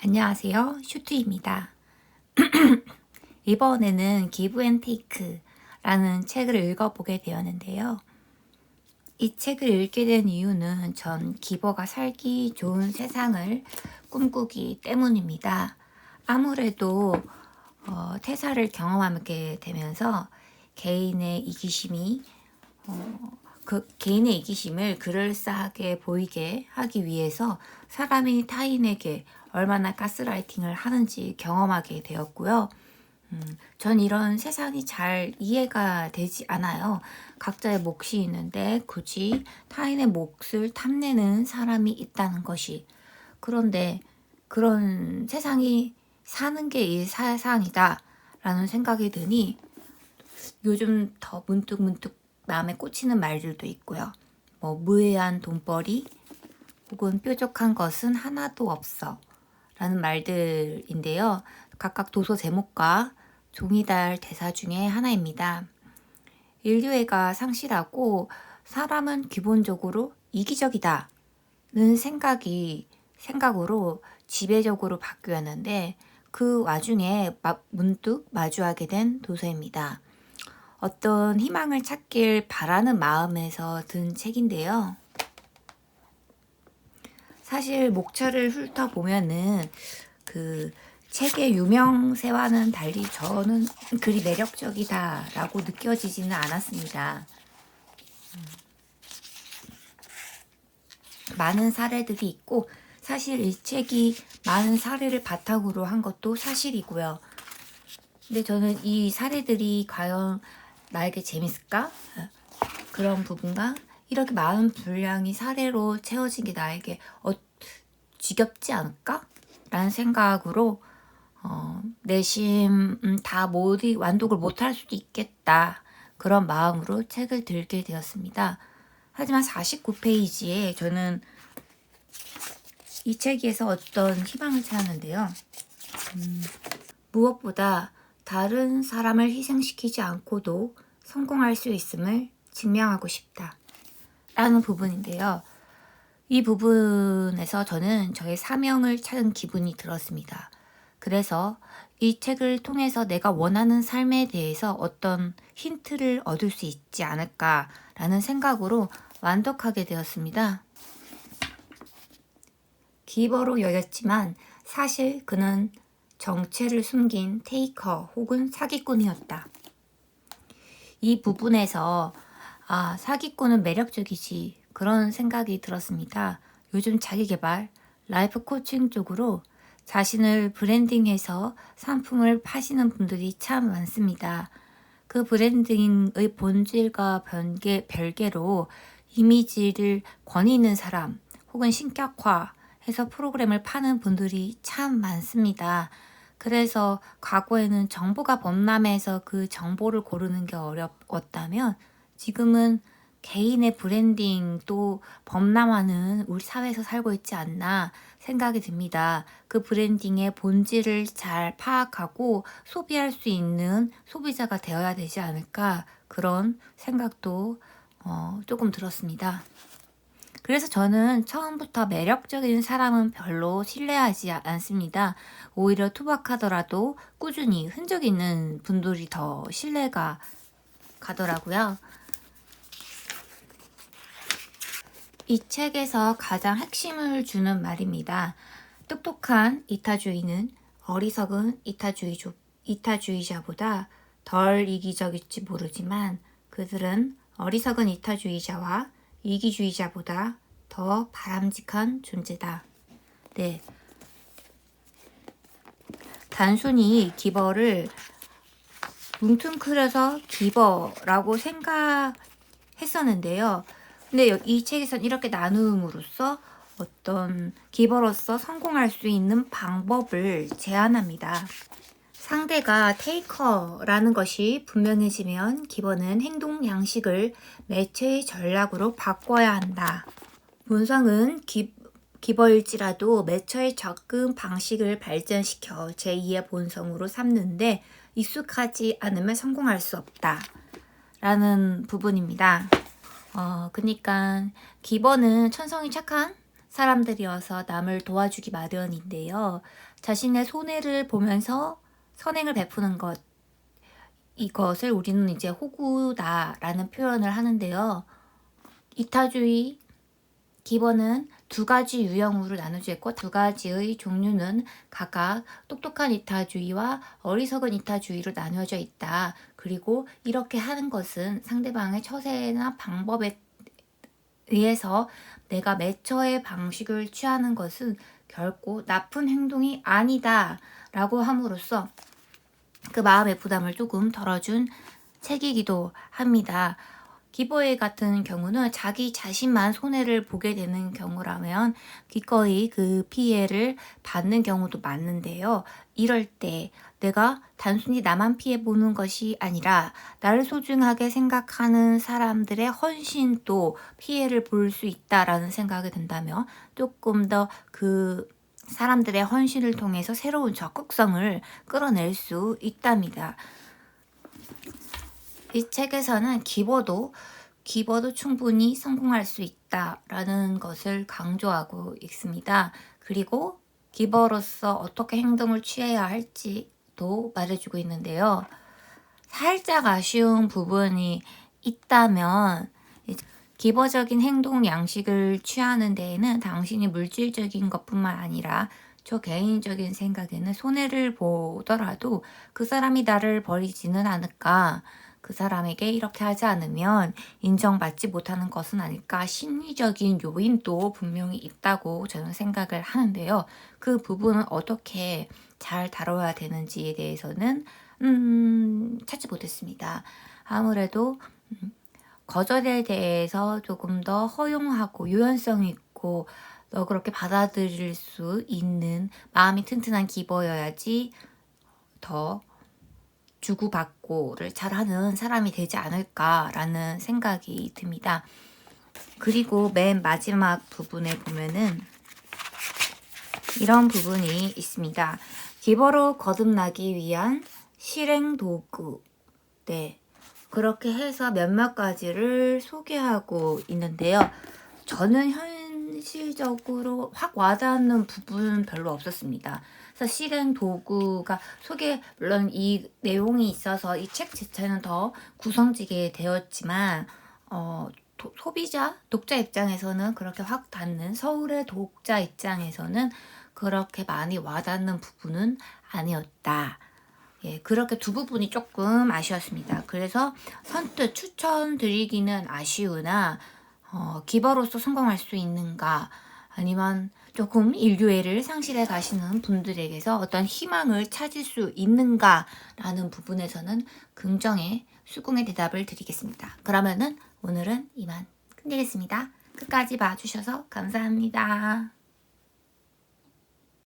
안녕하세요. 슈트입니다. 이번에는 기브 앤 테이크라는 책을 읽어보게 되었는데요. 이 책을 읽게 된 이유는 전 기버가 살기 좋은 세상을 꿈꾸기 때문입니다. 아무래도 퇴사를 경험하게 되면서 개인의 이기심이 그 개인의 이기심을 그럴싸하게 보이게 하기 위해서 사람이 타인에게 얼마나 가스라이팅을 하는지 경험하게 되었고요. 전 이런 세상이 잘 이해가 되지 않아요. 각자의 몫이 있는데 굳이 타인의 몫을 탐내는 사람이 있다는 것이. 그런데 그런 세상이 사는 게 이 세상이다 라는 생각이 드니 요즘 더 문득문득 마음에 꽂히는 말들도 있고요. 무해한 돈벌이 혹은 뾰족한 것은 하나도 없어 라는 말들인데요. 각각 도서 제목과 종이달 대사 중에 하나입니다. 인류애가 상실하고 사람은 기본적으로 이기적이다 는 생각으로 지배적으로 바뀌었는데 그 와중에 문득 마주하게 된 도서입니다. 어떤 희망을 찾길 바라는 마음에서 든 책인데요. 사실 목차를 훑어보면은 그 책의 유명세와는 달리 저는 그리 매력적이다라고 느껴지지는 않았습니다. 많은 사례들이 있고 사실 이 책이 많은 사례를 바탕으로 한 것도 사실이고요. 근데 저는 이 사례들이 과연 나에게 재밌을까? 그런 부분과 이렇게 많은 분량이 사례로 채워진 게 나에게 지겹지 않을까? 라는 생각으로 내심 다 모두 완독을 못할 수도 있겠다. 그런 마음으로 책을 들게 되었습니다. 하지만 49페이지에 저는 이 책에서 어떤 희망을 찾았는데요. 무엇보다 다른 사람을 희생시키지 않고도 성공할 수 있음을 증명하고 싶다. 라는 부분인데요. 이 부분에서 저는 저의 사명을 찾은 기분이 들었습니다. 그래서 이 책을 통해서 내가 원하는 삶에 대해서 어떤 힌트를 얻을 수 있지 않을까라는 생각으로 완독하게 되었습니다. 기버로 여겼지만 사실 그는 정체를 숨긴 테이커 혹은 사기꾼이었다. 이 부분에서 사기꾼은 매력적이지 그런 생각이 들었습니다. 요즘 자기계발, 라이프 코칭 쪽으로 자신을 브랜딩해서 상품을 파시는 분들이 참 많습니다. 그 브랜딩의 본질과 별개로 이미지를 권위 있는 사람 혹은 신격화해서 프로그램을 파는 분들이 참 많습니다. 그래서 과거에는 정보가 범람해서 그 정보를 고르는 게 어려웠다면 지금은 개인의 브랜딩도 범람하는 우리 사회에서 살고 있지 않나 생각이 듭니다. 그 브랜딩의 본질을 잘 파악하고 소비할 수 있는 소비자가 되어야 되지 않을까 그런 생각도 조금 들었습니다. 그래서 저는 처음부터 매력적인 사람은 별로 신뢰하지 않습니다. 오히려 투박하더라도 꾸준히 흔적 있는 분들이 더 신뢰가 가더라고요. 이 책에서 가장 핵심을 주는 말입니다. 똑똑한 이타주의는 어리석은 이타주의자보다 덜 이기적일지 모르지만 그들은 어리석은 이타주의자와 이기주의자보다 더 바람직한 존재다. 네. 단순히 기버를 뭉뚱그려서 기버라고 생각했었는데요. 근데 이 책에서는 이렇게 나눔으로써 어떤 기버로서 성공할 수 있는 방법을 제안합니다. 상대가 테이커라는 것이 분명해지면 기버는 행동 양식을 매체의 전략으로 바꿔야 한다. 본성은 기버일지라도 매체의 접근 방식을 발전시켜 제2의 본성으로 삼는데 익숙하지 않으면 성공할 수 없다. 라는 부분입니다. 그러니까 기버는 천성이 착한 사람들이어서 남을 도와주기 마련인데요. 자신의 손해를 보면서 선행을 베푸는 것, 이것을 우리는 이제 호구다라는 표현을 하는데요. 이타주의 기본은 두 가지 유형으로 나눠져 있고, 두 가지의 종류는 각각 똑똑한 이타주의와 어리석은 이타주의로 나뉘어져 있다. 그리고 이렇게 하는 것은 상대방의 처세나 방법에 의해서 내가 매처의 방식을 취하는 것은 결코 나쁜 행동이 아니다 라고 함으로써 그 마음의 부담을 조금 덜어준 책이기도 합니다. 기버웨이 같은 경우는 자기 자신만 손해를 보게 되는 경우라면 기꺼이 그 피해를 받는 경우도 많은데요. 이럴 때 내가 단순히 나만 피해 보는 것이 아니라 나를 소중하게 생각하는 사람들의 헌신도 피해를 볼 수 있다라는 생각이 든다면 조금 더 그 사람들의 헌신을 통해서 새로운 적극성을 끌어낼 수 있답니다. 이 책에서는 기버도 충분히 성공할 수 있다라는 것을 강조하고 있습니다. 그리고 기버로서 어떻게 행동을 취해야 할지도 말해주고 있는데요. 살짝 아쉬운 부분이 있다면 기버적인 행동 양식을 취하는 데에는 당신이 물질적인 것뿐만 아니라 저 개인적인 생각에는 손해를 보더라도 그 사람이 나를 버리지는 않을까, 그 사람에게 이렇게 하지 않으면 인정받지 못하는 것은 아닐까, 심리적인 요인도 분명히 있다고 저는 생각을 하는데요. 그 부분은 어떻게 잘 다뤄야 되는지에 대해서는 찾지 못했습니다. 아무래도 거절에 대해서 조금 더 허용하고 유연성 있고 너 그렇게 받아들일 수 있는 마음이 튼튼한 기버여야지 더 주고받고를 잘하는 사람이 되지 않을까라는 생각이 듭니다. 그리고 맨 마지막 부분에 보면은 이런 부분이 있습니다. 기버로 거듭나기 위한 실행 도구. 네. 그렇게 해서 몇몇 가지를 소개하고 있는데요. 저는 현실적으로 확 와닿는 부분은 별로 없었습니다. 그래서 실행 도구가 물론 이 내용이 있어서 이 책 자체는 더 구성지게 되었지만 소비자, 독자 입장에서는 그렇게 확 닿는, 서울의 독자 입장에서는 그렇게 많이 와닿는 부분은 아니었다. 예, 그렇게 두 부분이 조금 아쉬웠습니다. 그래서 선뜻 추천드리기는 아쉬우나 기버로서 성공할 수 있는가, 아니면 조금 인류애를 상실해 가시는 분들에게서 어떤 희망을 찾을 수 있는가라는 부분에서는 긍정의 수긍의 대답을 드리겠습니다. 그러면은 오늘은 이만 끝내겠습니다. 끝까지 봐주셔서 감사합니다.